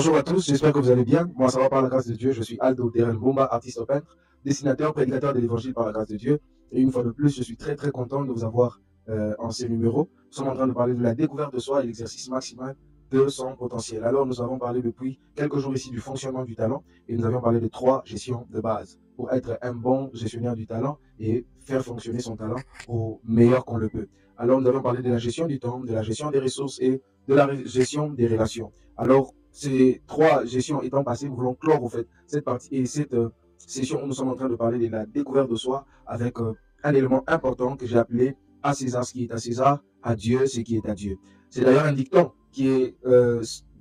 Bonjour à tous, j'espère que vous allez bien. Moi, ça va par la grâce de Dieu. Je suis Aldo Derel Bomba, artiste peintre, dessinateur, prédicateur de l'évangile par la grâce de Dieu. Et une fois de plus, je suis très très content de vous avoir en ces numéros. Nous sommes en train de parler de la découverte de soi et l'exercice maximal de son potentiel. Alors, nous avons parlé depuis quelques jours ici du fonctionnement du talent et nous avions parlé de 3 gestions de base pour être un bon gestionnaire du talent et faire fonctionner son talent au meilleur qu'on le peut. Alors, nous avons parlé de la gestion du temps, de la gestion des ressources et de la gestion des relations. Alors, ces 3 gestions étant passées, nous voulons clore au fait cette partie et cette session où nous sommes en train de parler de la découverte de soi avec un élément important que j'ai appelé à César ce qui est à César, à Dieu ce qui est à Dieu. C'est d'ailleurs un dicton qui est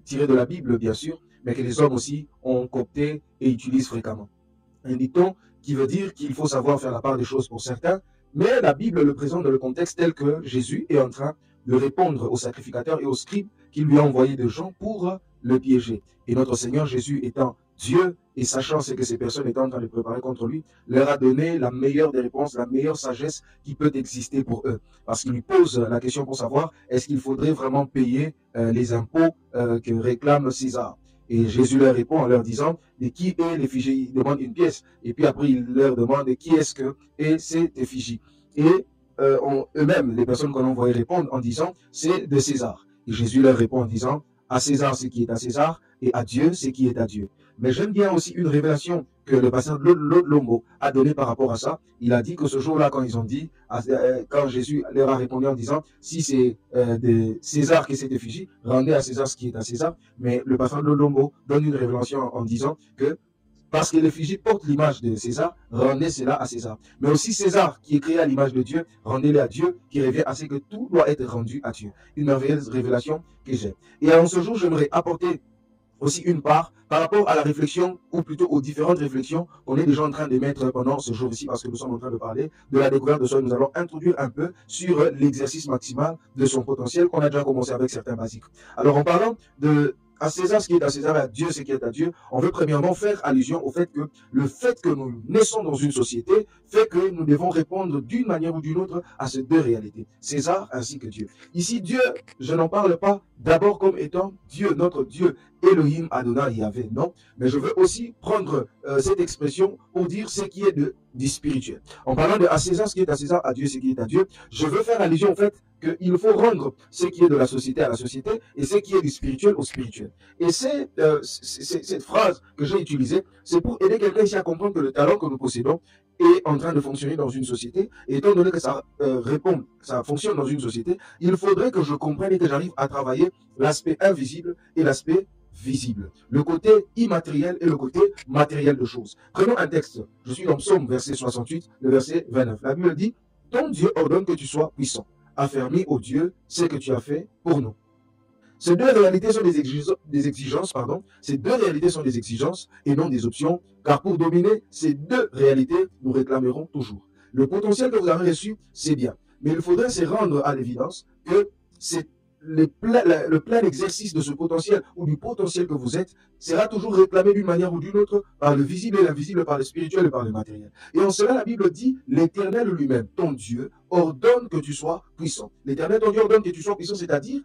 tiré de la Bible, bien sûr, mais que les hommes aussi ont coopté et utilisent fréquemment. Un dicton qui veut dire qu'il faut savoir faire la part des choses pour certains, mais la Bible le présente dans le contexte tel que Jésus est en train de répondre aux sacrificateurs et aux scribes qui lui ont envoyé des gens pour le piéger. Et notre Seigneur Jésus étant Dieu et sachant ce que ces personnes étaient en train de préparer contre lui, leur a donné la meilleure des réponses, la meilleure sagesse qui peut exister pour eux. Parce qu'il lui pose la question pour savoir est-ce qu'il faudrait vraiment payer les impôts que réclame César. Et Jésus leur répond en leur disant de qui est l'effigie. Il demande une pièce. Et puis après, il leur demande de qui est-ce que est cette effigie. Et eux-mêmes, les personnes qu'on a envoyées répondent en disant c'est de César. Et Jésus leur répond en disant à César ce qui est à César et à Dieu ce qui est à Dieu. Mais j'aime bien aussi une révélation que le pasteur Lombo a donnée par rapport à ça. Il a dit que ce jour-là, quand ils ont dit, quand Jésus leur a répondu en disant, si c'est de César qui est cette effigie, rendez à César ce qui est à César. Mais le pasteur Lombo donne une révélation en disant que parce que l'effigie porte l'image de César, rendez cela à César. Mais aussi César, qui est créé à l'image de Dieu, rendez-le à Dieu, qui revient à ce que tout doit être rendu à Dieu. Une merveilleuse révélation que j'ai. Et en ce jour, j'aimerais apporter aussi une part par rapport à la réflexion, ou plutôt aux différentes réflexions qu'on est déjà en train de mettre pendant ce jour-ci, parce que nous sommes en train de parler de la découverte de soi. Nous allons introduire un peu sur l'exercice maximal de son potentiel qu'on a déjà commencé avec certains basiques. Alors, en parlant de à César ce qui est à César et à Dieu ce qui est à Dieu, on veut premièrement faire allusion au fait que le fait que nous naissons dans une société fait que nous devons répondre d'une manière ou d'une autre à ces deux réalités, César ainsi que Dieu. Ici, Dieu, je n'en parle pas d'abord comme étant Dieu, notre Dieu, Elohim, Adonai, Yahvé, non, mais je veux aussi prendre cette expression pour dire ce qui est du spirituel. En parlant de à César ce qui est à César, à Dieu ce qui est à Dieu, je veux faire allusion au fait qu'il faut rendre ce qui est de la société à la société et ce qui est du spirituel au spirituel. Et cette phrase que j'ai utilisée, c'est pour aider quelqu'un ici à comprendre que le talent que nous possédons est en train de fonctionner dans une société. Et étant donné que ça ça fonctionne dans une société, il faudrait que je comprenne et que j'arrive à travailler l'aspect invisible et l'aspect visible, le côté immatériel et le côté matériel de choses. Prenons un texte. Je suis dans Psaume, verset 68, le verset 29. La Bible dit, ton Dieu ordonne que tu sois puissant. Affermis, ô Dieu, ce que tu as fait pour nous. Ces deux réalités sont des exigences, pardon. Ces deux réalités sont des exigences et non des options, car pour dominer ces deux réalités, nous réclamerons toujours. Le potentiel que vous avez reçu, c'est bien, mais il faudrait se rendre à l'évidence que c'est le plein exercice de ce potentiel ou du potentiel que vous êtes sera toujours réclamé d'une manière ou d'une autre par le visible et l'invisible, par le spirituel et par le matériel. Et en cela, la Bible dit, l'Éternel lui-même, ton Dieu, ordonne que tu sois puissant. L'Éternel, ton Dieu, ordonne que tu sois puissant, c'est-à-dire,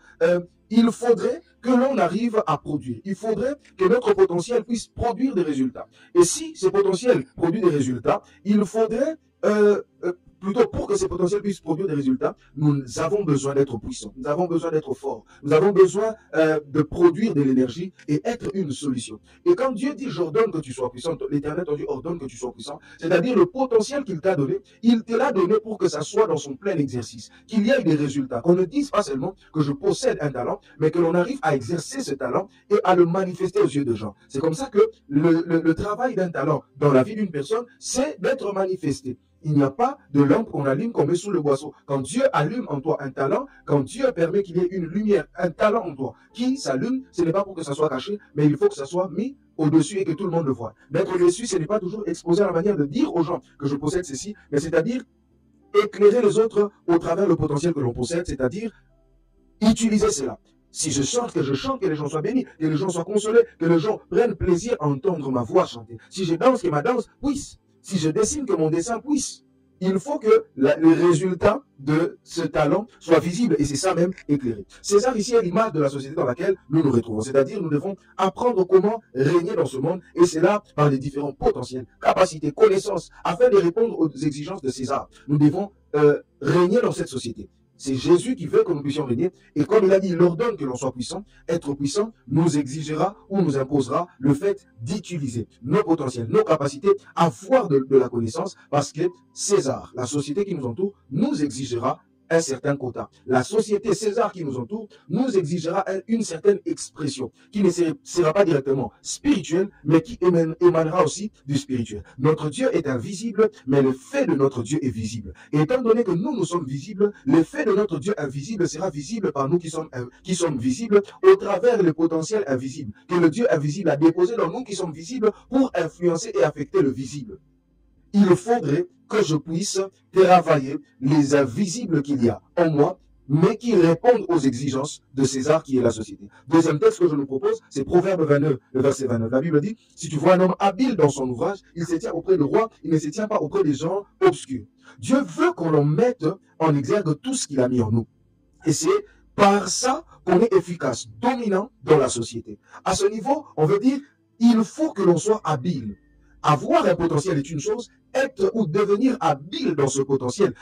il faudrait que l'on arrive à produire. Il faudrait que notre potentiel puisse produire des résultats. Et si ce potentiel produit des résultats, il faudrait plutôt pour que ces potentiels puissent produire des résultats, nous avons besoin d'être puissants, nous avons besoin d'être forts, nous avons besoin de produire de l'énergie et être une solution. Et quand Dieu dit j'ordonne que tu sois puissant, l'Éternel ton Dieu ordonne que tu sois puissant, c'est-à-dire le potentiel qu'il t'a donné, il te l'a donné pour que ça soit dans son plein exercice, qu'il y ait des résultats, qu'on ne dise pas seulement que je possède un talent, mais que l'on arrive à exercer ce talent et à le manifester aux yeux de gens. C'est comme ça que le travail d'un talent dans la vie d'une personne, c'est d'être manifesté. Il n'y a pas de lampe qu'on allume, qu'on met sous le boisseau. Quand Dieu allume en toi un talent, quand Dieu permet qu'il y ait une lumière, un talent en toi qui s'allume, ce n'est pas pour que ça soit caché, mais il faut que ça soit mis au-dessus et que tout le monde le voit. D'être au-dessus, ce n'est pas toujours exposé à la manière de dire aux gens que je possède ceci, mais c'est-à-dire éclairer les autres au travers le potentiel que l'on possède, c'est-à-dire utiliser cela. Si je chante, que les gens soient bénis, que les gens soient consolés, que les gens prennent plaisir à entendre ma voix chanter. Si je danse, que ma danse puisse. Si je dessine, que mon dessin puisse il faut que le résultat de ce talent soit visible et c'est ça même éclairé. César ici est l'image de la société dans laquelle nous nous retrouvons, c'est-à-dire nous devons apprendre comment régner dans ce monde et c'est là par les différents potentiels, capacités, connaissances, afin de répondre aux exigences de César. Nous devons régner dans cette société. C'est Jésus qui veut que nous puissions régner. Et comme il a dit, il ordonne que l'on soit puissant. Être puissant nous exigera ou nous imposera le fait d'utiliser nos potentiels, nos capacités, avoir de la connaissance, parce que César, la société qui nous entoure, nous exigera un certain quota. La société César qui nous entoure nous exigera une certaine expression qui ne sera pas directement spirituelle, mais qui émanera aussi du spirituel. Notre Dieu est invisible, mais le fait de notre Dieu est visible. Et étant donné que nous sommes visibles, le fait de notre Dieu invisible sera visible par nous qui sommes visibles au travers le potentiel invisible que le Dieu invisible a déposé dans nous qui sommes visibles pour influencer et affecter le visible. Il faudrait que je puisse travailler les invisibles qu'il y a en moi, mais qui répondent aux exigences de César qui est la société. Deuxième texte que je nous propose, c'est Proverbe 29, le verset 29. La Bible dit, si tu vois un homme habile dans son ouvrage, il se tient auprès du roi, il ne se tient pas auprès des gens obscurs. Dieu veut qu'on l'on mette en exergue tout ce qu'il a mis en nous. Et c'est par ça qu'on est efficace, dominant dans la société. À ce niveau, on veut dire, il faut que l'on soit habile. Avoir un potentiel est une chose, être ou devenir habile dans ce potentiel,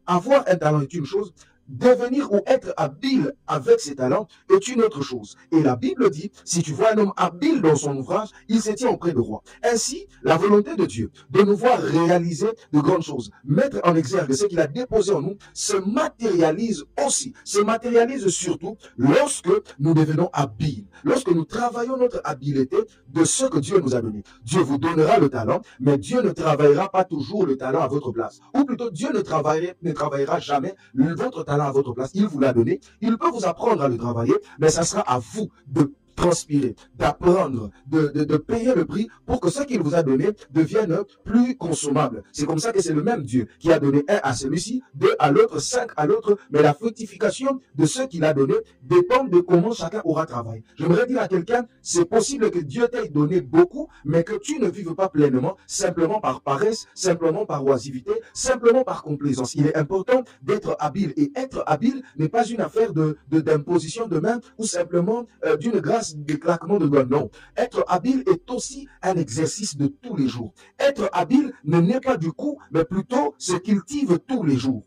avoir un talent est une chose, devenir ou être habile avec ses talents est une autre chose. Et la Bible dit, si tu vois un homme habile dans son ouvrage, il se tient auprès du roi. Ainsi, la volonté de Dieu de nous voir réaliser de grandes choses, mettre en exergue ce qu'il a déposé en nous, se matérialise aussi, se matérialise surtout lorsque nous devenons habiles, lorsque nous travaillons notre habileté de ce que Dieu nous a donné. Dieu vous donnera le talent, mais Dieu ne travaillera pas toujours le talent à votre place. Ou plutôt, Dieu ne travaillera jamais votre talent à votre place. Il vous l'a donné. Il peut vous apprendre à le travailler, mais ça sera à vous de transpirer, d'apprendre, de payer le prix pour que ce qu'il vous a donné devienne plus consommable. C'est comme ça que c'est le même Dieu qui a donné 1 à celui-ci, 2 à l'autre, 5 à l'autre, mais la fructification de ce qu'il a donné dépend de comment chacun aura travaillé. J'aimerais dire à quelqu'un, c'est possible que Dieu t'ait donné beaucoup, mais que tu ne vives pas pleinement, simplement par paresse, simplement par oisivité, simplement par complaisance. Il est important d'être habile, et être habile n'est pas une affaire d'imposition de main ou simplement d'une grâce des claquements de doigts. Non. Être habile est aussi un exercice de tous les jours. Être habile ne naît pas du coup, mais plutôt se cultive tous les jours.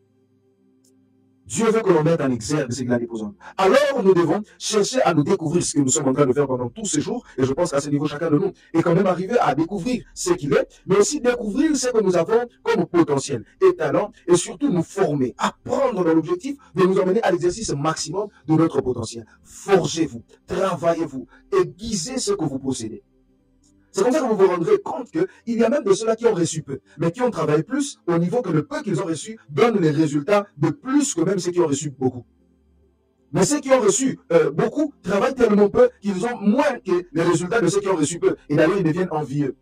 Dieu veut que l'on mette en exergue ce qu'il a déposé. Alors, nous devons chercher à nous découvrir ce que nous sommes en train de faire pendant tous ces jours. Et je pense qu'à ce niveau, chacun de nous est quand même arrivé à découvrir ce qu'il est, mais aussi découvrir ce que nous avons comme potentiel et talent, et surtout nous former, apprendre dans l'objectif de nous emmener à l'exercice maximum de notre potentiel. Forgez-vous, travaillez-vous, aiguisez ce que vous possédez. C'est comme ça que vous vous rendrez compte qu'il y a même de ceux-là qui ont reçu peu, mais qui ont travaillé plus au niveau que le peu qu'ils ont reçu donne les résultats de plus que même ceux qui ont reçu beaucoup. Mais ceux qui ont reçu beaucoup travaillent tellement peu qu'ils ont moins que les résultats de ceux qui ont reçu peu. Et d'ailleurs, ils deviennent envieux.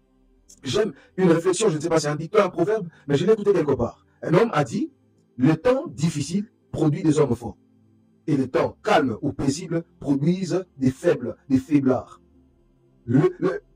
J'aime une réflexion, je ne sais pas si c'est un dicton, un proverbe, mais je l'ai écouté quelque part. Un homme a dit, le temps difficile produit des hommes forts. Et le temps calme ou paisible produisent des faiblards.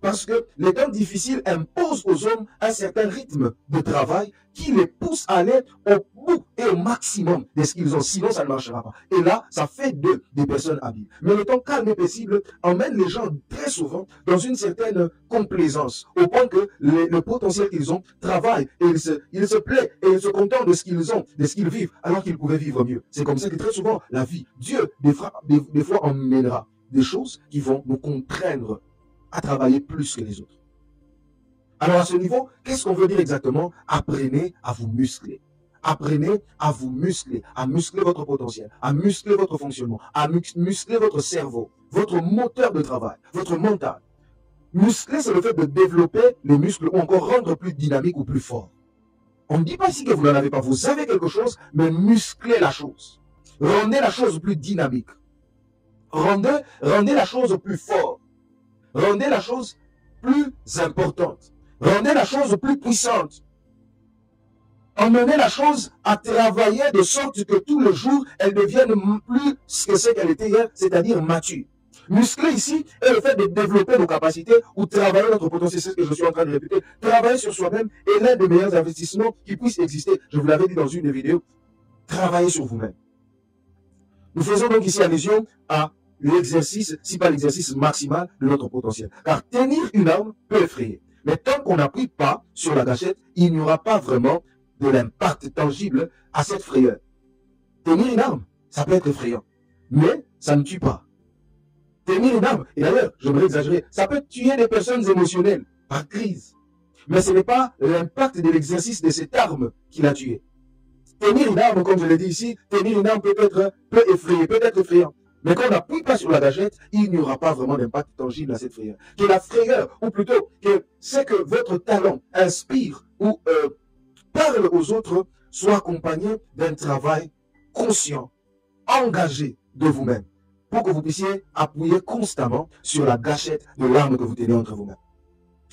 Parce que les temps difficiles imposent aux hommes un certain rythme de travail qui les pousse à aller au bout et au maximum de ce qu'ils ont. Sinon, ça ne marchera pas. Et là, ça fait d'eux des personnes habiles. Mais le temps calme et paisible emmène les gens très souvent dans une certaine complaisance, au point que le potentiel qu'ils ont travaille et ils se plaisent et ils se contentent de ce qu'ils ont, de ce qu'ils vivent, alors qu'ils pouvaient vivre mieux. C'est comme ça que très souvent, la vie, Dieu, des fois emmènera des choses qui vont nous contraindre à travailler plus que les autres. Alors à ce niveau, qu'est-ce qu'on veut dire exactement? Apprenez à vous muscler. Apprenez à vous muscler, à muscler votre potentiel, à muscler votre fonctionnement, à muscler votre cerveau, votre moteur de travail, votre mental. Muscler, c'est le fait de développer les muscles ou encore rendre plus dynamique ou plus fort. On ne dit pas ici que vous n'en avez pas. Vous avez quelque chose, mais musclez la chose. Rendez la chose plus dynamique. Rendez la chose plus forte. Rendez la chose plus importante. Rendez la chose plus puissante. Emmenez la chose à travailler de sorte que tous les jours, elle devienne plus que ce qu'elle était hier, c'est-à-dire mature. Muscler ici est le fait de développer nos capacités ou travailler notre potentiel. C'est ce que je suis en train de répéter. Travailler sur soi-même est l'un des meilleurs investissements qui puissent exister. Je vous l'avais dit dans une des vidéos. Travaillez sur vous-même. Nous faisons donc ici allusion à l'exercice, si pas l'exercice maximal de notre potentiel. Car tenir une arme peut effrayer. Mais tant qu'on n'appuie pas sur la gâchette, il n'y aura pas vraiment de l'impact tangible à cette frayeur. Tenir une arme, ça peut être effrayant. Mais ça ne tue pas. Tenir une arme, et d'ailleurs, j'aimerais exagérer, ça peut tuer des personnes émotionnelles par crise. Mais ce n'est pas l'impact de l'exercice de cette arme qui l'a tué. Tenir une arme, comme je l'ai dit ici, tenir une arme peut être effrayant. Mais quand on n'appuie pas sur la gâchette, il n'y aura pas vraiment d'impact tangible à cette frayeur. Que la frayeur, ou plutôt que c'est que votre talent inspire ou parle aux autres, soit accompagné d'un travail conscient, engagé de vous-même, pour que vous puissiez appuyer constamment sur la gâchette de l'arme que vous tenez entre vous-mêmes.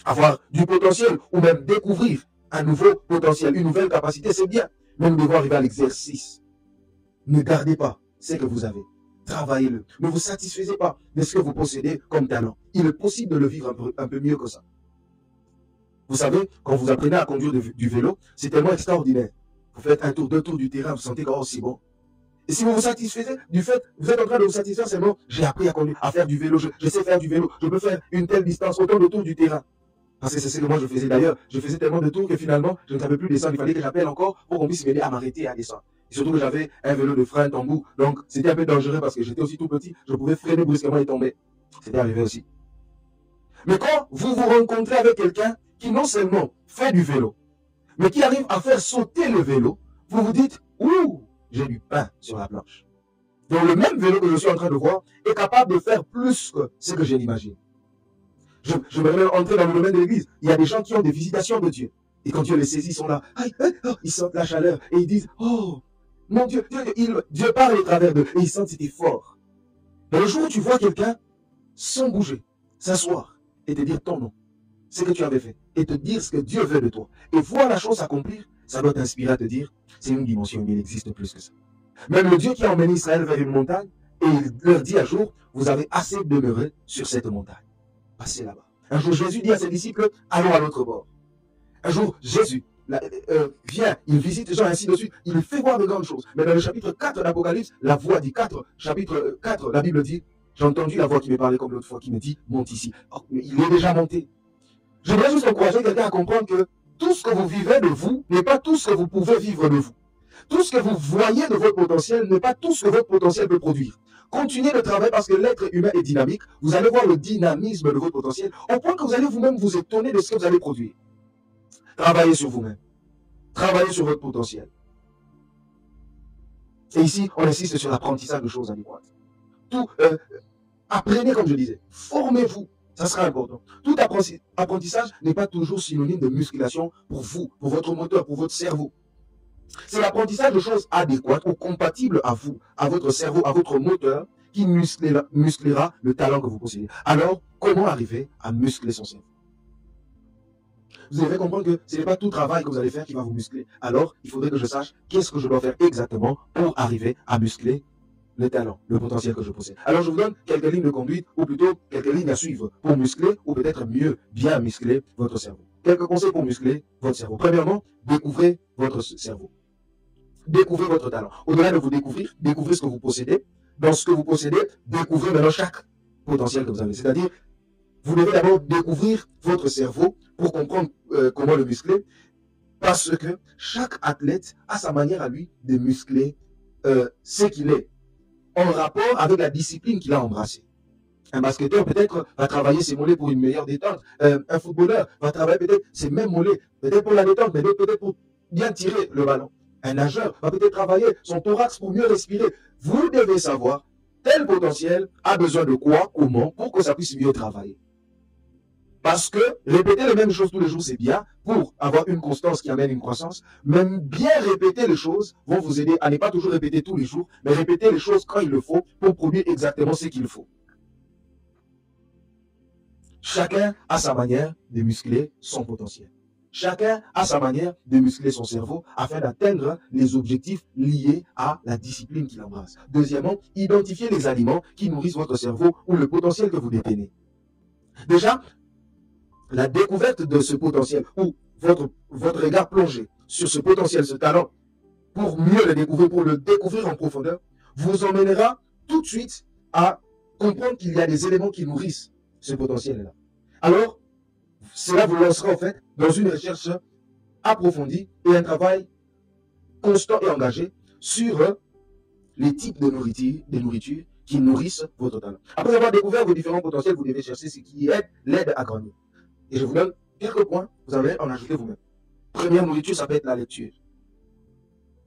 Avoir du potentiel ou même découvrir un nouveau potentiel, une nouvelle capacité, c'est bien. Mais nous devons arriver à l'exercice. Ne gardez pas ce que vous avez. Travaillez-le. Ne vous satisfaisez pas de ce que vous possédez comme talent. Il est possible de le vivre un peu mieux que ça. Vous savez, quand vous apprenez à conduire du vélo, c'est tellement extraordinaire. Vous faites un tour, deux tours du terrain, vous sentez que oh, c'est bon. Et si vous vous satisfaisez du fait, vous êtes en train de vous satisfaire seulement, j'ai appris à conduire, à faire du vélo, je sais faire du vélo, je peux faire une telle distance, autant de tours du terrain. Parce que c'est ce que moi je faisais d'ailleurs. Je faisais tellement de tours que finalement, je ne savais plus descendre. Il fallait que j'appelle encore pour qu'on puisse m'aider à m'arrêter et à descendre. Et surtout que j'avais un vélo de frein tambour. Donc, c'était un peu dangereux parce que j'étais aussi tout petit. Je pouvais freiner brusquement et tomber. C'était arrivé aussi. Mais quand vous vous rencontrez avec quelqu'un qui non seulement fait du vélo, mais qui arrive à faire sauter le vélo, vous vous dites, ouh, j'ai du pain sur la planche. Donc, le même vélo que je suis en train de voir est capable de faire plus que ce que je l'imagine. Je vais même entrer dans le domaine de l'église. Il y a des gens qui ont des visitations de Dieu. Et quand Dieu les saisit, ils sont là. Ils sentent la chaleur. Et ils disent, oh, mon Dieu, Dieu parle au travers d'eux. Et ils sentent cet effort. Mais le jour où tu vois quelqu'un, sans bouger, s'asseoir et te dire ton nom, ce que tu avais fait, et te dire ce que Dieu veut de toi, et voir la chose accomplir, ça doit t'inspirer à te dire, c'est une dimension, mais il existe plus que ça. Même le Dieu qui a emmené Israël vers une montagne, et il leur dit un jour, vous avez assez demeuré sur cette montagne. Passez là-bas. Un jour, Jésus dit à ses disciples, allons à l'autre bord. Un jour, Jésus vient, il visite les gens, ainsi de suite. Il fait voir de grandes choses. Mais dans le chapitre 4 d'Apocalypse, la voix dit 4, chapitre 4, la Bible dit, j'ai entendu la voix qui me parlait comme l'autre fois, qui me dit, monte ici. Oh, mais il est déjà monté. J'aimerais juste encourager quelqu'un à comprendre que tout ce que vous vivez de vous n'est pas tout ce que vous pouvez vivre de vous. Tout ce que vous voyez de votre potentiel n'est pas tout ce que votre potentiel peut produire. Continuez de travailler parce que l'être humain est dynamique. Vous allez voir le dynamisme de votre potentiel au point que vous allez vous-même vous étonner de ce que vous allez produire. Travaillez sur vous-même. Travaillez sur votre potentiel. Et ici, on insiste sur l'apprentissage de choses adéquates. Apprenez, comme je disais. Formez-vous. Ça sera important. Tout apprentissage n'est pas toujours synonyme de musculation pour vous, pour votre moteur, pour votre cerveau. C'est l'apprentissage de choses adéquates ou compatibles à vous, à votre cerveau, à votre moteur, qui musclera le talent que vous possédez. Alors, comment arriver à muscler son cerveau? Vous devez comprendre que ce n'est pas tout travail que vous allez faire qui va vous muscler. Alors, il faudrait que je sache qu'est-ce que je dois faire exactement pour arriver à muscler le talent, le potentiel que je possède. Alors, je vous donne quelques lignes de conduite, ou plutôt quelques lignes à suivre pour muscler, ou peut-être mieux, bien muscler votre cerveau. Quelques conseils pour muscler votre cerveau. Premièrement, découvrez votre cerveau. Découvrez votre talent. Au-delà de vous découvrir, découvrez ce que vous possédez. Dans ce que vous possédez, découvrez maintenant chaque potentiel que vous avez. C'est-à-dire, vous devez d'abord découvrir votre cerveau pour comprendre comment le muscler. Parce que chaque athlète a sa manière à lui de muscler ce qu'il est, en rapport avec la discipline qu'il a embrassée. Un basketteur peut-être va travailler ses mollets pour une meilleure détente. Un footballeur va travailler peut-être ses mêmes mollets, peut-être pour la détente, mais peut-être pour bien tirer le ballon. Un nageur va peut-être travailler son thorax pour mieux respirer. Vous devez savoir, tel potentiel a besoin de quoi, comment, pour que ça puisse mieux travailler. Parce que répéter les mêmes choses tous les jours, c'est bien pour avoir une constance qui amène une croissance. Même bien répéter les choses vont vous aider à ne pas toujours répéter tous les jours, mais répéter les choses quand il le faut pour produire exactement ce qu'il faut. Chacun a sa manière de muscler son potentiel. Chacun a sa manière de muscler son cerveau afin d'atteindre les objectifs liés à la discipline qu'il embrasse. Deuxièmement, identifiez les aliments qui nourrissent votre cerveau ou le potentiel que vous détenez. Déjà, la découverte de ce potentiel ou votre regard plongé sur ce potentiel, ce talent, pour mieux le découvrir, pour le découvrir en profondeur, vous emmènera tout de suite à comprendre qu'il y a des éléments qui nourrissent ce potentiel-là. Alors, cela vous lancera en fait dans une recherche approfondie et un travail constant et engagé sur les types de nourriture qui nourrissent votre talent. Après avoir découvert vos différents potentiels, vous devez chercher ce qui l'aide à grandir. Et je vous donne quelques points, vous allez en ajouter vous-même. Première nourriture, ça peut être la lecture.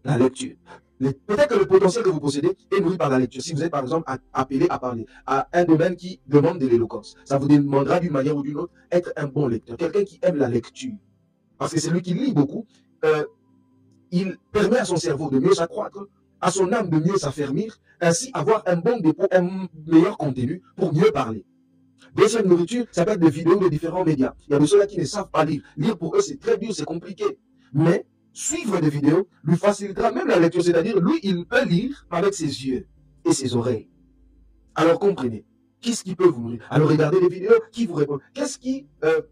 La lecture. Peut-être que le potentiel que vous possédez est nourri par la lecture. Si vous êtes par exemple appelé à parler à un domaine qui demande de l'éloquence, ça vous demandera d'une manière ou d'une autre être un bon lecteur, quelqu'un qui aime la lecture. Parce que c'est lui qui lit beaucoup, il permet à son cerveau de mieux s'accroître, à son âme de mieux s'affermir, ainsi avoir un bon dépôt, un meilleur contenu pour mieux parler. Deuxième nourriture, ça peut être des vidéos de différents médias. Il y a de ceux-là qui ne savent pas lire. Lire pour eux, c'est très dur, c'est compliqué. Mais suivre des vidéos lui facilitera même la lecture, c'est-à-dire lui, il peut lire avec ses yeux et ses oreilles. Alors comprenez, qu'est-ce qui peut vous nourrir? Alors regardez les vidéos qui vous répondent. Qu'est-ce qui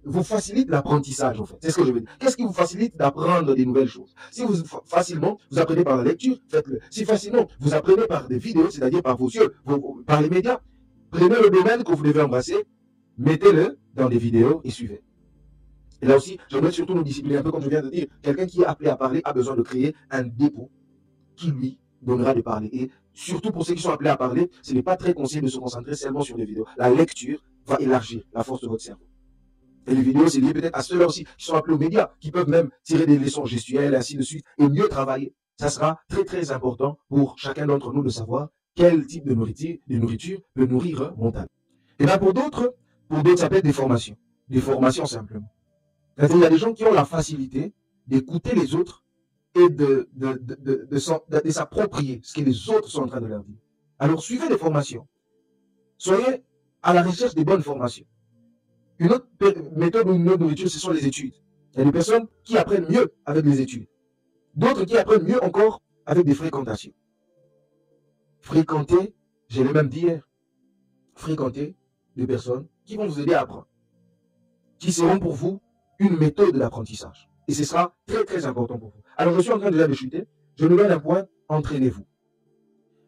vous facilite l'apprentissage en fait? C'est ce que je veux dire. Qu'est-ce qui vous facilite d'apprendre des nouvelles choses? Si vous facilement vous apprenez par la lecture, faites-le. Si facilement vous apprenez par des vidéos, c'est-à-dire par vos yeux, par les médias, prenez le domaine que vous devez embrasser, mettez-le dans des vidéos et suivez. Et là aussi, j'aimerais surtout nous discipliner un peu comme je viens de dire. Quelqu'un qui est appelé à parler a besoin de créer un dépôt qui lui donnera de parler. Et surtout pour ceux qui sont appelés à parler, ce n'est pas très conseillé de se concentrer seulement sur les vidéos. La lecture va élargir la force de votre cerveau. Et les vidéos, c'est lié peut-être à ceux-là aussi qui sont appelés aux médias, qui peuvent même tirer des leçons gestuelles, ainsi de suite, et mieux travailler. Ça sera très très important pour chacun d'entre nous de savoir quel type de nourriture peut nourrir mon talent. Et bien pour d'autres, ça peut être des formations simplement. Il y a des gens qui ont la facilité d'écouter les autres et de s'approprier ce que les autres sont en train de leur dire. Alors suivez des formations. Soyez à la recherche des bonnes formations. Une autre méthode ou une autre nourriture, ce sont les études. Il y a des personnes qui apprennent mieux avec les études. D'autres qui apprennent mieux encore avec des fréquentations. Fréquenter, je l'ai même dit hier, fréquenter des personnes qui vont vous aider à apprendre, qui seront pour vous une méthode d'apprentissage. Et ce sera très très important pour vous. Alors je suis en train déjà de chuter, je nous donne un point, entraînez-vous.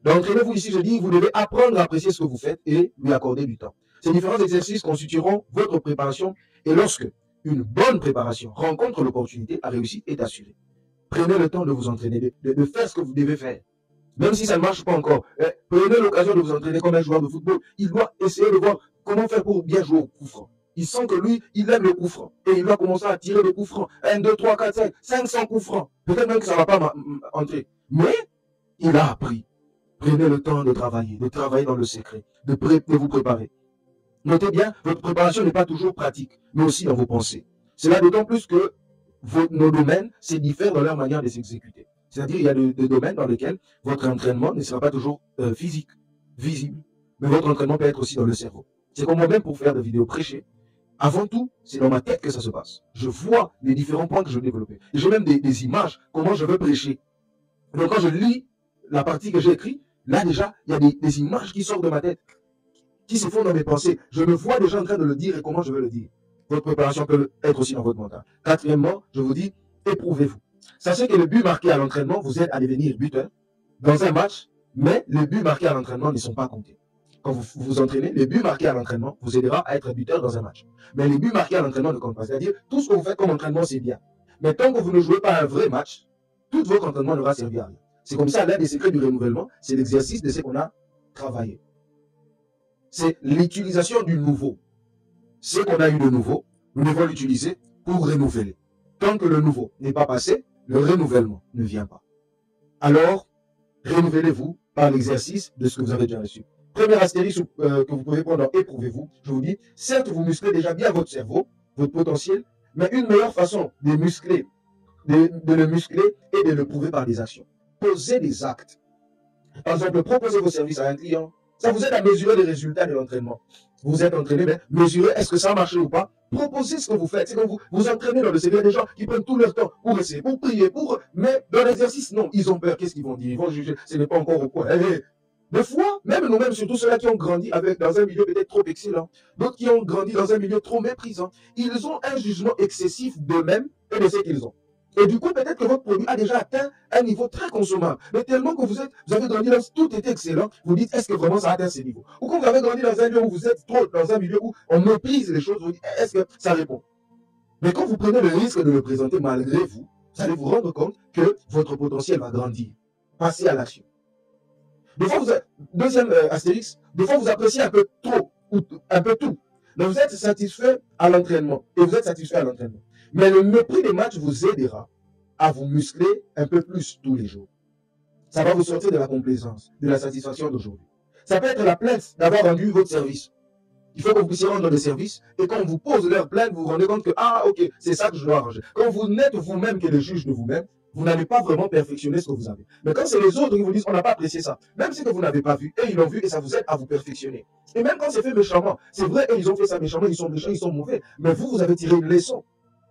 Donc entraînez-vous ici, je dis, vous devez apprendre à apprécier ce que vous faites et lui accorder du temps. Ces différents exercices constitueront votre préparation et lorsque une bonne préparation rencontre l'opportunité, la réussite est assurée. Prenez le temps de vous entraîner, de faire ce que vous devez faire. Même si ça ne marche pas encore, prenez l'occasion de vous entraîner comme un joueur de football. Il doit essayer de voir comment faire pour bien jouer au coup franc. Il sent que lui, il aime le coup franc. Et il va commencer à tirer le coup franc. 1, 2, 3, 4, 5, 500 coups francs. Peut-être même que ça ne va pas entrer. Mais il a appris. Prenez le temps de travailler dans le secret, de vous préparer. Notez bien, votre préparation n'est pas toujours pratique, mais aussi dans vos pensées. Cela d'autant plus que nos domaines se diffèrent dans leur manière de s'exécuter. C'est-à-dire, il y a des domaines dans lesquels votre entraînement ne sera pas toujours physique, visible, mais votre entraînement peut être aussi dans le cerveau. C'est comme moi-même pour faire des vidéos prêchées. Avant tout, c'est dans ma tête que ça se passe. Je vois les différents points que je veux développer. Et j'ai même des images, comment je veux prêcher. Donc quand je lis la partie que j'ai écrite, là déjà, il y a des images qui sortent de ma tête, qui se font dans mes pensées. Je me vois déjà en train de le dire et comment je veux le dire. Votre préparation peut être aussi dans votre mental. Quatrièmement, je vous dis, éprouvez-vous. Sachez que le but marqué à l'entraînement vous aide à devenir buteur dans un match, mais les buts marqués à l'entraînement ne sont pas comptés. Quand vous vous entraînez, les buts marqués à l'entraînement vous aidera à être buteur dans un match. Mais les buts marqués à l'entraînement ne comptent pas. C'est-à-dire, tout ce que vous faites comme entraînement, c'est bien. Mais tant que vous ne jouez pas un vrai match, tout votre entraînement n'aura servi à rien. C'est comme ça, l'un des secrets du renouvellement, c'est l'exercice de ce qu'on a travaillé. C'est l'utilisation du nouveau. Ce qu'on a eu de nouveau, nous devons l'utiliser pour renouveler. Tant que le nouveau n'est pas passé, le renouvellement ne vient pas. Alors, renouvelez-vous par l'exercice de ce que vous avez déjà reçu. Premier astérisque que vous pouvez prendre dans éprouvez-vous, je vous dis, certes, vous musclez déjà bien votre cerveau, votre potentiel, mais une meilleure façon de muscler, de le muscler et de le prouver par des actions. Posez des actes. Par exemple, proposez vos services à un client. Ça vous aide à mesurer les résultats de l'entraînement. Vous êtes entraîné, mais mesurez est-ce que ça a marché ou pas Proposez ce que vous faites. C'est que vous entraînez dans le Seigneur des gens qui prennent tout leur temps pour essayer, pour prier, mais dans l'exercice, non, ils ont peur. Qu'est-ce qu'ils vont dire? Ils vont juger. Ce n'est pas encore au point. Des fois, même nous-mêmes, surtout ceux-là qui ont grandi dans un milieu peut-être trop excellent, d'autres qui ont grandi dans un milieu trop méprisant, ils ont un jugement excessif d'eux-mêmes et de ce qu'ils ont. Et du coup, peut-être que votre produit a déjà atteint un niveau très consommable. Mais tellement que vous avez grandi dans tout était excellent, vous dites, est-ce que vraiment ça a atteint ce niveau? Ou quand vous avez grandi dans un lieu où vous êtes trop, dans un milieu où on méprise les choses, vous dites, est-ce que ça répond? Mais quand vous prenez le risque de le présenter malgré vous, vous allez vous rendre compte que votre potentiel va grandir. Passez à l'action. Des fois, deuxième astérix, des fois vous appréciez un peu trop, ou un peu tout. Mais vous êtes satisfait à l'entraînement. Et vous êtes satisfait à l'entraînement. Mais le mépris des matchs vous aidera à vous muscler un peu plus tous les jours. Ça va vous sortir de la complaisance, de la satisfaction d'aujourd'hui. Ça peut être la plainte d'avoir rendu votre service. Il faut que vous puissiez rendre le service. Et quand on vous pose leur plainte, vous vous rendez compte que, ah, ok, c'est ça que je dois arranger. Quand vous n'êtes vous-même que le juge de vous-même, vous n'allez pas vraiment perfectionner ce que vous avez. Mais quand c'est les autres qui vous disent, on n'a pas apprécié ça, même ce que vous n'avez pas vu, et ils l'ont vu, et ça vous aide à vous perfectionner. Et même quand c'est fait méchamment, c'est vrai, et ils ont fait ça méchamment, ils sont méchants, ils sont mauvais, mais vous avez tiré une leçon.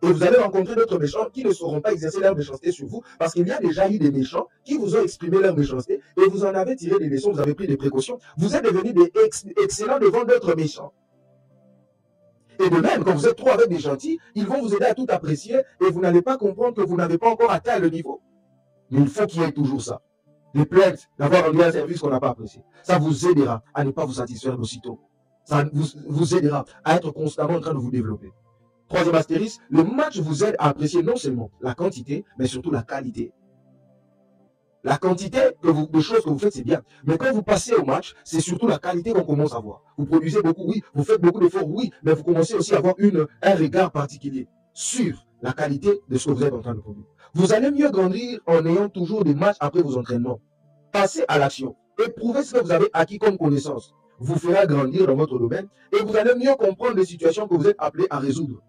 Et vous allez rencontrer d'autres méchants qui ne sauront pas exercer leur méchanceté sur vous, parce qu'il y a déjà eu des méchants qui vous ont exprimé leur méchanceté, et vous en avez tiré des leçons, vous avez pris des précautions, vous êtes devenus des excellents devant d'autres méchants. Et de même, quand vous êtes trop avec des gentils, ils vont vous aider à tout apprécier, et vous n'allez pas comprendre que vous n'avez pas encore atteint le niveau. Mais il faut qu'il y ait toujours ça. Les plaintes d'avoir rendu un service qu'on n'a pas apprécié. Ça vous aidera à ne pas vous satisfaire d'aussitôt. Ça vous aidera à être constamment en train de vous développer. Troisième astérisque, le match vous aide à apprécier non seulement la quantité, mais surtout la qualité. La quantité de choses que vous faites, c'est bien. Mais quand vous passez au match, c'est surtout la qualité qu'on commence à voir. Vous produisez beaucoup, oui. Vous faites beaucoup d'efforts, oui. Mais vous commencez aussi à avoir un regard particulier sur la qualité de ce que vous êtes en train de produire. Vous allez mieux grandir en ayant toujours des matchs après vos entraînements. Passez à l'action. Éprouvez ce que vous avez acquis comme connaissance. Vous fera grandir dans votre domaine et vous allez mieux comprendre les situations que vous êtes appelés à résoudre.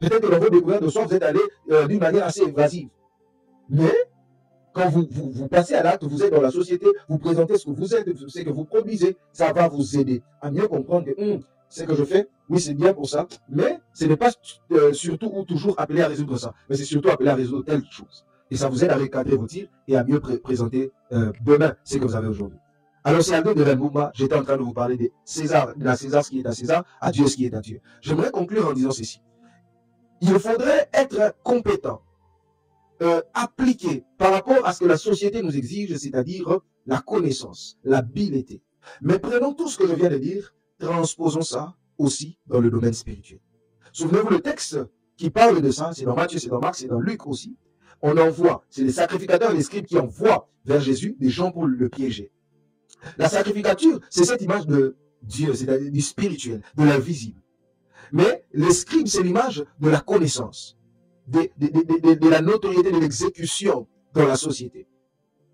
Peut-être que dans vos découvertes de soi, vous êtes allé d'une manière assez évasive. Mais quand vous passez à l'acte, vous êtes dans la société, vous présentez ce que vous êtes, ce que vous produisez, ça va vous aider à mieux comprendre que ce que je fais, oui, c'est bien pour ça, mais ce n'est pas surtout ou toujours appelé à résoudre ça, mais c'est surtout appelé à résoudre telle chose. Et ça vous aide à recadrer vos tirs et à mieux présenter demain ce que vous avez aujourd'hui. Alors, c'est Aldo Deren Boumba, j'étais en train de vous parler de César, de la César ce qui est à César, à Dieu ce qui est à Dieu. J'aimerais conclure en disant ceci. Il faudrait être compétent, appliqué par rapport à ce que la société nous exige, c'est-à-dire la connaissance, l'habileté. Mais prenons tout ce que je viens de dire, transposons ça aussi dans le domaine spirituel. Souvenez-vous, le texte qui parle de ça, c'est dans Matthieu, c'est dans Marc, c'est dans Luc aussi. On envoie, c'est les sacrificateurs et les scribes qui envoient vers Jésus des gens pour le piéger. La sacrificature, c'est cette image de Dieu, c'est-à-dire du spirituel, de l'invisible. Mais les scribes, c'est l'image de la connaissance, de la notoriété, de l'exécution dans la société.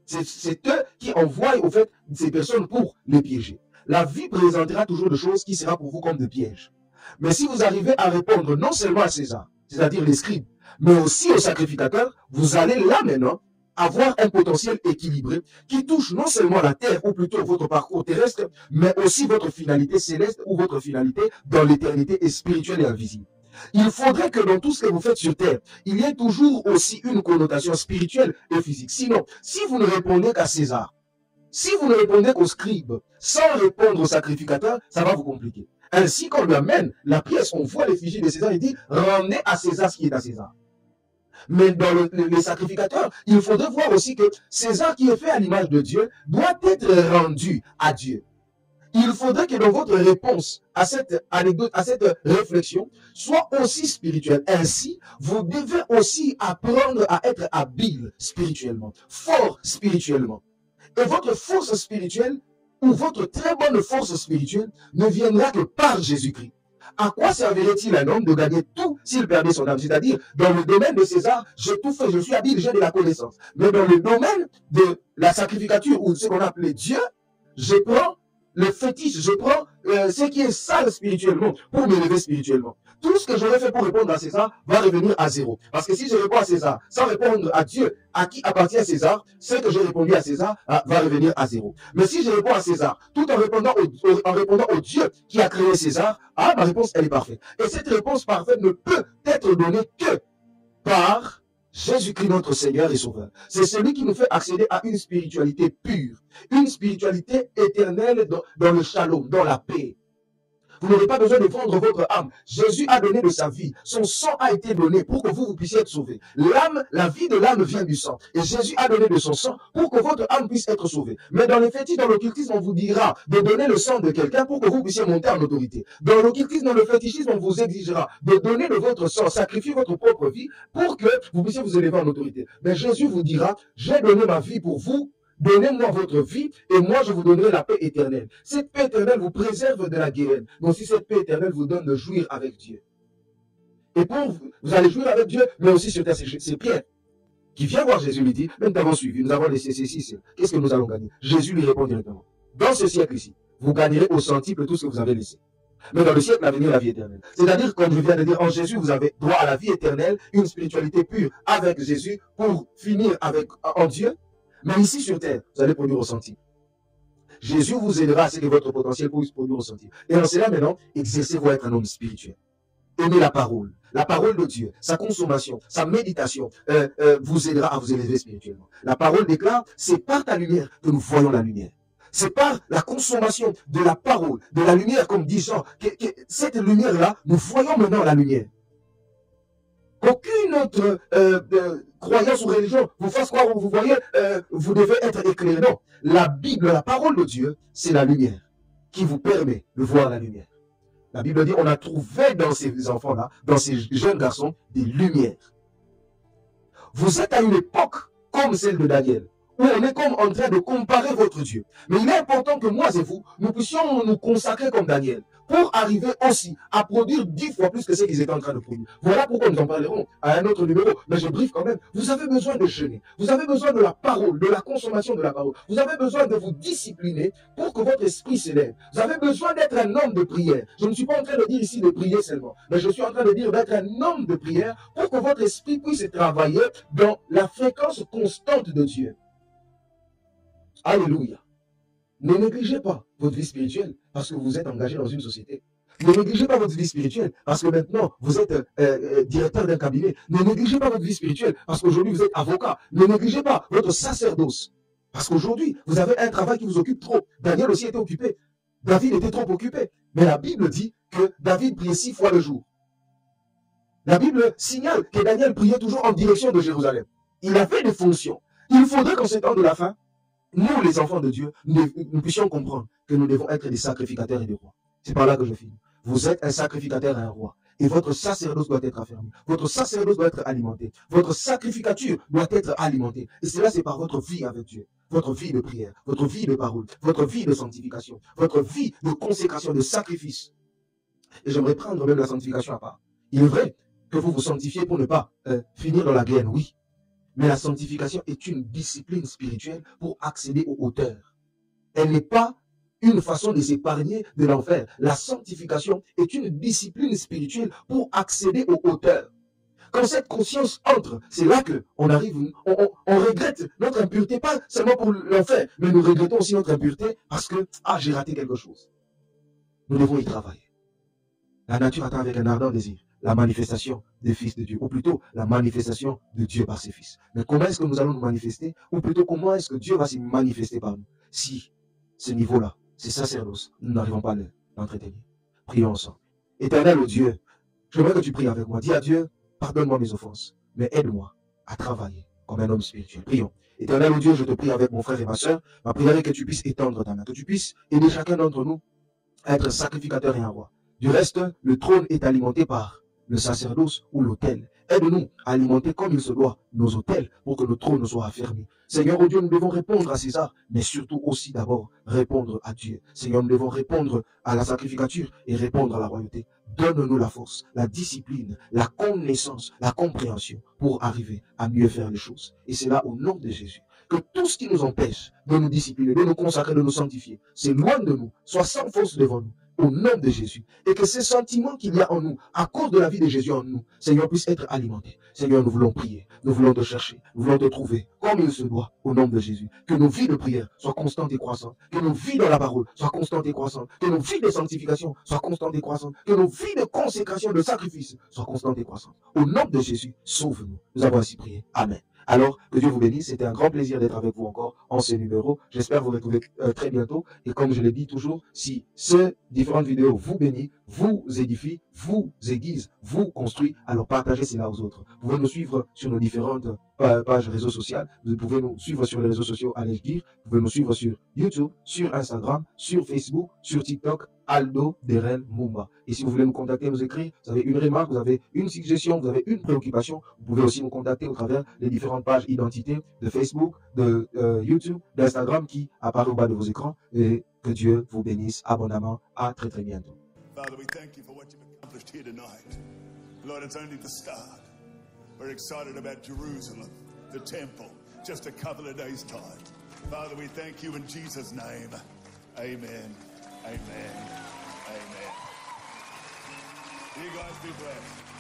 C'est eux qui envoient au fait ces personnes pour les piéger. La vie présentera toujours des choses qui seront pour vous comme des pièges. Mais si vous arrivez à répondre non seulement à César, c'est-à-dire les scribes, mais aussi aux sacrificateurs, vous allez là maintenant avoir un potentiel équilibré qui touche non seulement la terre, ou plutôt votre parcours terrestre, mais aussi votre finalité céleste ou votre finalité dans l'éternité et spirituelle et invisible. Il faudrait que dans tout ce que vous faites sur terre, il y ait toujours aussi une connotation spirituelle et physique. Sinon, si vous ne répondez qu'à César, si vous ne répondez qu'aux scribes, sans répondre aux sacrificateurs, ça va vous compliquer. Ainsi, quand on lui amène la pièce, on voit l'effigie de César, il dit, rendez à César ce qui est à César. Mais dans les sacrificateurs, il faudrait voir aussi que César qui est fait à l'image de Dieu doit être rendu à Dieu. Il faudrait que dans votre réponse à cette anecdote, à cette réflexion, soit aussi spirituelle. Ainsi, vous devez aussi apprendre à être habile spirituellement, fort spirituellement. Et votre force spirituelle, ou votre très bonne force spirituelle, ne viendra que par Jésus-Christ. À quoi servirait-il un homme de gagner tout s'il perdait son âme? C'est-à-dire, dans le domaine de César, j'ai tout fait, je suis habile, j'ai de la connaissance. Mais dans le domaine de la sacrificature, ou ce qu'on appelait Dieu, je prends le fétiche, je prends ce qui est sale spirituellement pour m'élever spirituellement. Tout ce que j'aurais fait pour répondre à César va revenir à zéro. Parce que si je réponds à César sans répondre à Dieu, à qui appartient César, ce que j'ai répondu à César va revenir à zéro. Mais si je réponds à César tout en répondant au Dieu qui a créé César, ma réponse, elle est parfaite. Et cette réponse parfaite ne peut être donnée que par Jésus-Christ notre Seigneur et Sauveur. C'est celui qui nous fait accéder à une spiritualité pure, une spiritualité éternelle dans le shalom, dans la paix. Vous n'aurez pas besoin de vendre votre âme. Jésus a donné de sa vie. Son sang a été donné pour que vous puissiez être sauvés. L'âme, la vie de l'âme vient du sang. Et Jésus a donné de son sang pour que votre âme puisse être sauvée. Mais dans les fétiches, dans l'occultisme, on vous dira de donner le sang de quelqu'un pour que vous puissiez monter en autorité. Dans l'occultisme, dans le fétichisme, on vous exigera de donner de votre sang, sacrifier votre propre vie pour que vous puissiez vous élever en autorité. Mais Jésus vous dira, j'ai donné ma vie pour vous. Donnez-moi votre vie et moi je vous donnerai la paix éternelle. Cette paix éternelle vous préserve de la guérine. Mais aussi cette paix éternelle vous donne de jouir avec Dieu. Et pour vous allez jouir avec Dieu, mais aussi sur terre. C'est Pierre qui vient voir Jésus, lui dit, mais nous t'avons suivi, nous avons laissé ceci. Qu'est-ce que nous allons gagner? Jésus lui répond directement. Dans ce siècle-ci, vous gagnerez au centuple tout ce que vous avez laissé. Mais dans le siècle à venir, la vie éternelle. C'est-à-dire, comme je viens de dire, en Jésus, vous avez droit à la vie éternelle, une spiritualité pure avec Jésus pour finir en Dieu. Mais ici sur terre, vous allez produire au centime. Jésus vous aidera à ce que votre potentiel puisse produire au centime. Et en cela maintenant, exercez-vous à être un homme spirituel. Aimez la parole de Dieu, sa consommation, sa méditation vous aidera à vous élever spirituellement. La parole déclare, c'est par ta lumière que nous voyons la lumière. C'est par la consommation de la parole, de la lumière, comme dit Jean, que cette lumière-là, nous voyons maintenant la lumière. Aucune autre croyance ou religion vous fasse croire, vous voyez, vous devez être éclairé. Non, la Bible, la parole de Dieu, c'est la lumière qui vous permet de voir la lumière. La Bible dit, on a trouvé dans ces enfants-là, dans ces jeunes garçons, des lumières. Vous êtes à une époque comme celle de Daniel, où on est comme en train de comparer votre Dieu. Mais il est important que moi et vous, nous puissions nous consacrer comme Daniel, pour arriver aussi à produire 10 fois plus que ce qu'ils étaient en train de produire. Voilà pourquoi nous en parlerons à un autre numéro. Mais je briefe quand même. Vous avez besoin de jeûner. Vous avez besoin de la parole, de la consommation de la parole. Vous avez besoin de vous discipliner pour que votre esprit s'élève. Vous avez besoin d'être un homme de prière. Je ne suis pas en train de dire ici de prier seulement, mais je suis en train de dire d'être un homme de prière pour que votre esprit puisse travailler dans la fréquence constante de Dieu. Alléluia. Ne négligez pas votre vie spirituelle parce que vous êtes engagé dans une société. Ne négligez pas votre vie spirituelle parce que maintenant vous êtes directeur d'un cabinet. Ne négligez pas votre vie spirituelle parce qu'aujourd'hui vous êtes avocat. Ne négligez pas votre sacerdoce parce qu'aujourd'hui vous avez un travail qui vous occupe trop. Daniel aussi était occupé. David était trop occupé. Mais la Bible dit que David priait 6 fois le jour. La Bible signale que Daniel priait toujours en direction de Jérusalem. Il avait des fonctions. Il faudrait qu'en ces temps de la fin, nous, les enfants de Dieu, nous puissions comprendre que nous devons être des sacrificateurs et des rois. C'est par là que je finis. Vous êtes un sacrificateur et un roi. Et votre sacerdoce doit être affermi. Votre sacerdoce doit être alimenté. Votre sacrificature doit être alimentée. Et cela, c'est par votre vie avec Dieu. Votre vie de prière, votre vie de parole, votre vie de sanctification, votre vie de consécration, de sacrifice. Et j'aimerais prendre même la sanctification à part. Il est vrai que vous vous sanctifiez pour ne pas finir dans la graine, oui. Mais la sanctification est une discipline spirituelle pour accéder aux hauteurs. Elle n'est pas une façon de s'épargner de l'enfer. La sanctification est une discipline spirituelle pour accéder aux hauteurs. Quand cette conscience entre, c'est là qu'on arrive, on regrette notre impureté, pas seulement pour l'enfer, mais nous regrettons aussi notre impureté parce que, j'ai raté quelque chose. Nous devons y travailler. La nature attend avec un ardent désir la manifestation des fils de Dieu, ou plutôt la manifestation de Dieu par ses fils. Mais comment est-ce que nous allons nous manifester, ou plutôt comment est-ce que Dieu va se manifester par nous, si ce niveau-là, ces sacerdoces, nous n'arrivons pas à l'entretenir. Prions ensemble. Éternel ô Dieu, j'aimerais que tu pries avec moi. Dis à Dieu, pardonne-moi mes offenses, mais aide-moi à travailler comme un homme spirituel. Prions. Éternel ô Dieu, je te prie avec mon frère et ma soeur, ma prière est que tu puisses étendre ta main, que tu puisses aider chacun d'entre nous à être sacrificateur et un roi. Du reste, le trône est alimenté par le sacerdoce ou l'autel. Aide-nous à alimenter comme il se doit nos autels pour que nos trônes soient affermis. Seigneur, oh Dieu, nous devons répondre à César, mais surtout aussi d'abord répondre à Dieu. Seigneur, nous devons répondre à la sacrificature et répondre à la royauté. Donne-nous la force, la discipline, la connaissance, la compréhension pour arriver à mieux faire les choses. Et c'est là au nom de Jésus. Que tout ce qui nous empêche de nous discipliner, de nous consacrer, de nous sanctifier, s'éloigne de nous, soit sans force devant nous. au nom de Jésus. Et que ces sentiments qu'il y a en nous, à cause de la vie de Jésus en nous, Seigneur, puissent être alimentés. Seigneur, nous voulons prier, nous voulons te chercher, nous voulons te trouver comme il se doit, au nom de Jésus. Que nos vies de prière soient constantes et croissantes, que nos vies dans la parole soient constantes et croissantes, que nos vies de sanctification soient constantes et croissantes, que nos vies de consécration, de sacrifice soient constantes et croissantes. Au nom de Jésus, sauve-nous. Nous avons ainsi prié. Amen. Alors, que Dieu vous bénisse. C'était un grand plaisir d'être avec vous encore en ce numéro. J'espère vous retrouver très bientôt. Et comme je l'ai dit toujours, si ces différentes vidéos vous bénissent, vous édifient, vous aiguisent, vous construisent, alors partagez cela aux autres. Vous pouvez nous suivre sur nos différentes pages réseaux sociales. Vous pouvez nous suivre sur les réseaux sociaux, allez-je dire. Vous pouvez nous suivre sur YouTube, sur Instagram, sur Facebook, sur TikTok, Aldo Derel Mumba. Et si vous voulez nous contacter, nous écrire, vous avez une remarque, vous avez une suggestion, vous avez une préoccupation, vous pouvez aussi nous contacter au travers des différentes pages identité de Facebook, de YouTube, d'Instagram qui apparaît au bas de vos écrans. Et que Dieu vous bénisse abondamment. À très très bientôt. Father, we thank you for what you've accomplished here tonight. Lord, it's only the start. We're excited about Jerusalem, the temple, just a couple of days' time. Father, we thank you in Jesus' name. Amen. Amen. Amen. You guys be blessed.